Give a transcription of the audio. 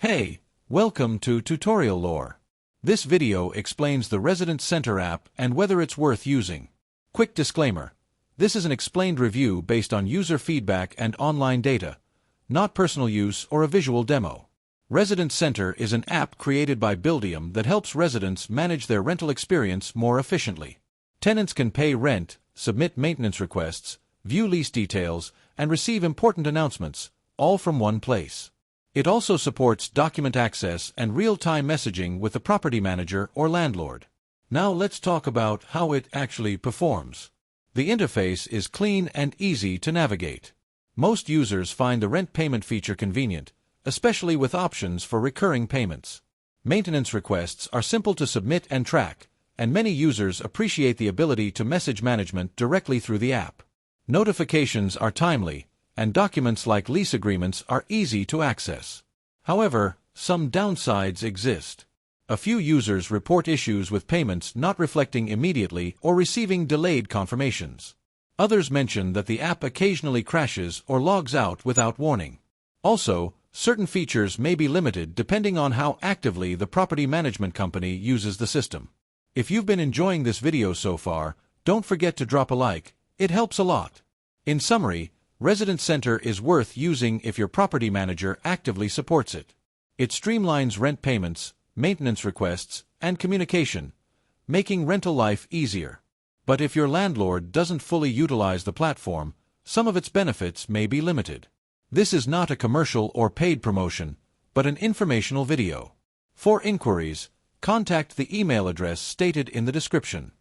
Hey, welcome to Tutorial Lore. This video explains the Resident Center app and whether it's worth using. Quick disclaimer. This is an explained review based on user feedback and online data, not personal use or a visual demo. Resident Center is an app created by Buildium that helps residents manage their rental experience more efficiently. Tenants can pay rent, submit maintenance requests, view lease details, and receive important announcements, all from one place. It also supports document access and real-time messaging with the property manager or landlord. Now let's talk about how it actually performs. The interface is clean and easy to navigate. Most users find the rent payment feature convenient, especially with options for recurring payments. Maintenance requests are simple to submit and track, and many users appreciate the ability to message management directly through the app. Notifications are timely, and documents like lease agreements are easy to access. However, some downsides exist. A few users report issues with payments not reflecting immediately or receiving delayed confirmations. Others mention that the app occasionally crashes or logs out without warning. Also, certain features may be limited depending on how actively the property management company uses the system. If you've been enjoying this video so far, don't forget to drop a like. It helps a lot. In summary, Resident Center is worth using if your property manager actively supports it. It streamlines rent payments, maintenance requests, and communication, making rental life easier. But if your landlord doesn't fully utilize the platform, some of its benefits may be limited. This is not a commercial or paid promotion, but an informational video. For inquiries, contact the email address stated in the description.